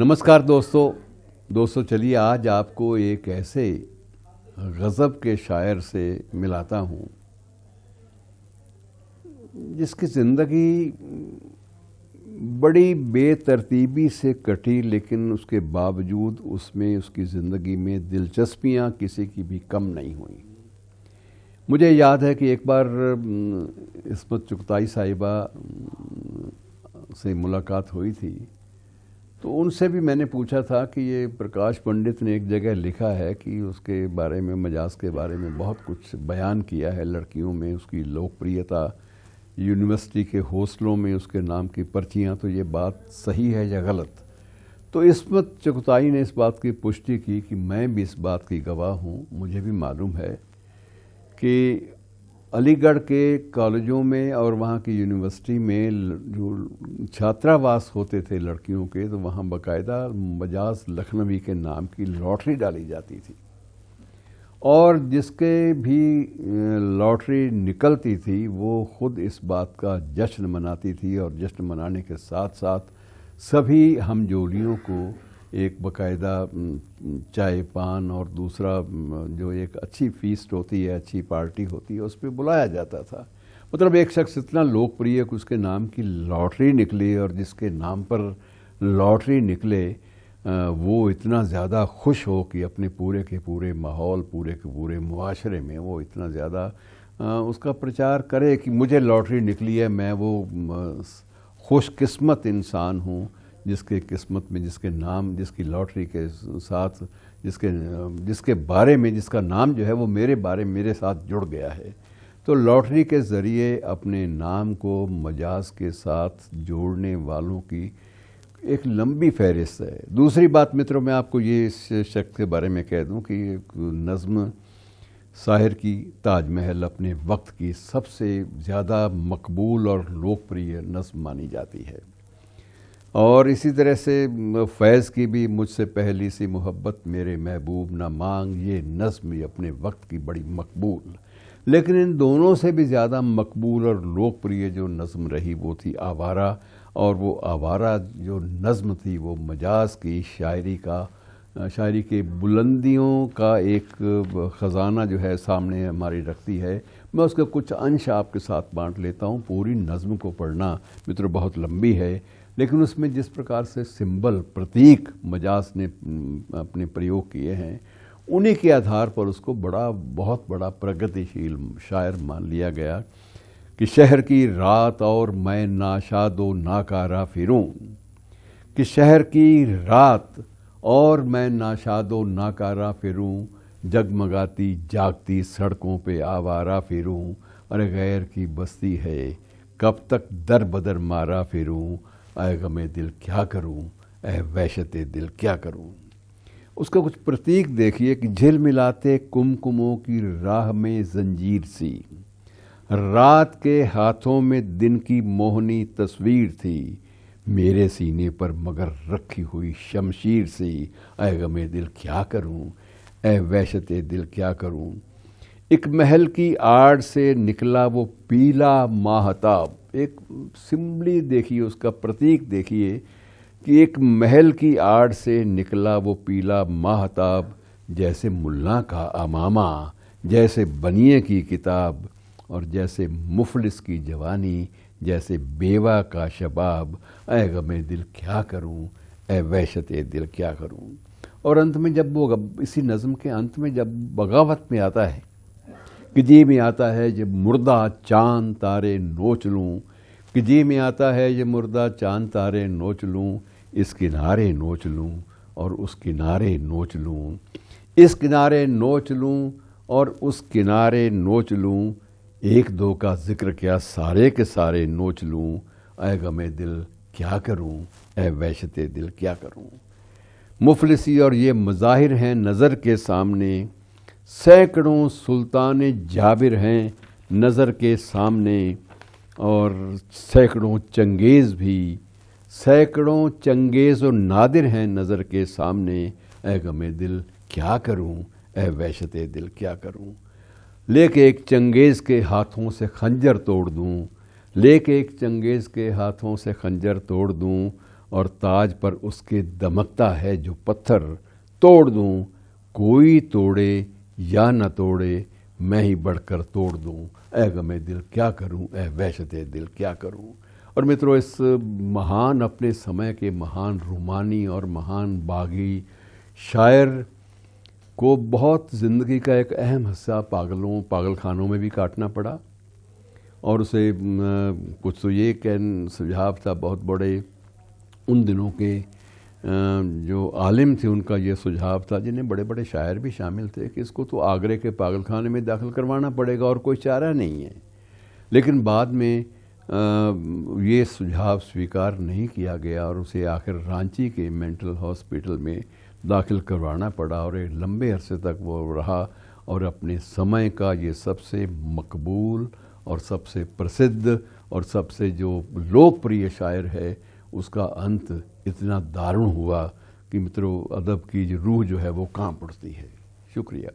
नमस्कार दोस्तों चलिए आज आपको एक ऐसे गज़ब के शायर से मिलाता हूँ जिसकी ज़िंदगी बड़ी बेतरतीबी से कटी, लेकिन उसके बावजूद उसमें उसकी ज़िंदगी में दिलचस्पियाँ किसी की भी कम नहीं हुई। मुझे याद है कि एक बार इस्मत चुगताई साहिबा से मुलाकात हुई थी, तो उनसे भी मैंने पूछा था कि ये प्रकाश पंडित ने एक जगह लिखा है कि उसके बारे में, मजाज के बारे में बहुत कुछ बयान किया है, लड़कियों में उसकी लोकप्रियता, यूनिवर्सिटी के हॉस्टलों में उसके नाम की पर्चियाँ, तो ये बात सही है या गलत। तो इस्मत चुगताई ने इस बात की पुष्टि की कि मैं भी इस बात की गवाह हूँ। मुझे भी मालूम है कि अलीगढ़ के कॉलेजों में और वहाँ की यूनिवर्सिटी में जो छात्रावास होते थे लड़कियों के, तो वहाँ बाकायदा मजाज लखनवी के नाम की लॉटरी डाली जाती थी, और जिसके भी लॉटरी निकलती थी वो खुद इस बात का जश्न मनाती थी, और जश्न मनाने के साथ साथ सभी हमजोलियों को एक बाकायदा चाय पान और दूसरा जो एक अच्छी फीस्ट होती है, अच्छी पार्टी होती है, उस पर बुलाया जाता था। मतलब एक शख्स इतना लोकप्रिय कि उसके नाम की लॉटरी निकली, और जिसके नाम पर लॉटरी निकले वो इतना ज़्यादा खुश हो कि अपने पूरे के पूरे माहौल, पूरे के पूरे मुआशरे में वो इतना ज़्यादा उसका प्रचार करे कि मुझे लॉटरी निकली है, मैं वो खुशकिस्मत इंसान हूँ जिसके किस्मत में, जिसके नाम, जिसकी लॉटरी के साथ, जिसके बारे में, जिसका नाम जो है वो मेरे बारे में मेरे साथ जुड़ गया है। तो लॉटरी के ज़रिए अपने नाम को मजाज के साथ जोड़ने वालों की एक लंबी फहरिस्त है। दूसरी बात मित्रों, मैं आपको ये इस शख्स के बारे में कह दूं कि नज़्म शायर की ताजमहल अपने वक्त की सबसे ज़्यादा मकबूल और लोकप्रिय नज़्म मानी जाती है। और इसी तरह से फैज़ की भी मुझसे पहली सी मोहब्बत मेरे महबूब ना मांग, ये नज़्म भी अपने वक्त की बड़ी मकबूल। लेकिन इन दोनों से भी ज़्यादा मकबूल और लोकप्रिय जो नज़्म रही वो थी आवारा। और वो आवारा जो नज़्म थी वो मजाज की शायरी के बुलंदियों का एक ख़जाना जो है सामने हमारी रखती है। मैं उसका कुछ अंश आपके साथ बांट लेता हूँ। पूरी नज़्म को पढ़ना मित्रों बहुत लंबी है, लेकिन उसमें जिस प्रकार से सिंबल, प्रतीक मजाज ने अपने प्रयोग किए हैं, उन्हीं के आधार पर उसको बहुत बड़ा प्रगतिशील शायर मान लिया गया कि शहर की रात और मैं नाशादो नाकारा फिरूं, कि शहर की रात और मैं नाशादो नाकारा फिरूं, जगमगाती जागती सड़कों पे आवारा फिरूं, अरे गैर की बस्ती है कब तक दर बदर मारा फिरूं, ऐ गमे दिल क्या करूं, ऐ वहशते दिल क्या करूं। उसका कुछ प्रतीक देखिए कि झिलमिलाते कुमकुमों की राह में जंजीर सी, रात के हाथों में दिन की मोहनी तस्वीर थी, मेरे सीने पर मगर रखी हुई शमशीर सी, ऐ गमे दिल क्या करूं, ऐ वहशते दिल क्या करूं। एक महल की आड़ से निकला वो पीला माहताब, एक सिंबली देखिए, उसका प्रतीक देखिए कि एक महल की आड़ से निकला वो पीला माहताब, जैसे मुल्ला का अमामा, जैसे बनिए की किताब, और जैसे मुफलिस की जवानी, जैसे बेवा का शबाब, ऐ गमे दिल क्या करूं, ऐ वहशते दिल क्या करूं। और अंत में जब वो, इसी नज़्म के अंत में जब बगावत में आता है कि जी में आता है जब मुर्दा चांद तारे नोच लूँ, कि जी में आता है जब मुर्दा चांद तारे नोच लूँ, इस किनारे नोच लूँ और उस किनारे नोच लूँ, इस किनारे नोच लूँ और उस किनारे नोच लूँ, एक दो का जिक्र क्या सारे के सारे नोच लूँ, ऐ गमे दिल क्या करूँ, ऐ वहशते दिल क्या करूँ। मुफलिसी और ये मज़ाहिर हैं नज़र के सामने, सैकड़ों सुल्तान जाबिर हैं नज़र के सामने, और सैकड़ों चंगेज़ और नादिर हैं नज़र के सामने, ऐ गमे दिल क्या करूं, ऐ वहशते दिल क्या करूं। लेके एक चंगेज़ के हाथों से खंजर तोड़ दूं, लेके एक चंगेज़ के हाथों से खंजर तोड़ दूं, और ताज पर उसके दमकता है जो पत्थर, तोड़ दूं कोई तोड़े या न तोड़े, मैं ही बढ़कर तोड़ दूं, ऐ गमे दिल क्या करूं, ऐ वहशते दिल क्या करूं। और मित्रों, इस महान, अपने समय के महान रूमानी और महान बागी शायर को बहुत ज़िंदगी का एक अहम हिस्सा पागलखानों में भी काटना पड़ा। और उसे कुछ तो ये सुझाव था बहुत बड़े उन दिनों के जो आलिम थे, उनका ये सुझाव था, जिन्हें बड़े बड़े शायर भी शामिल थे, कि इसको तो आगरे के पागलखाने में दाखिल करवाना पड़ेगा और कोई चारा नहीं है। लेकिन बाद में ये सुझाव स्वीकार नहीं किया गया और उसे आखिर रांची के मेंटल हॉस्पिटल में दाखिल करवाना पड़ा और एक लंबे अरसे तक वो रहा और अपने समय का ये सबसे मकबूल और सबसे प्रसिद्ध और सबसे जो लोकप्रिय शायर है, उसका अंत इतना दारुण हुआ कि मित्रों, अदब की जो रूह जो है वो कांप उठती है। शुक्रिया।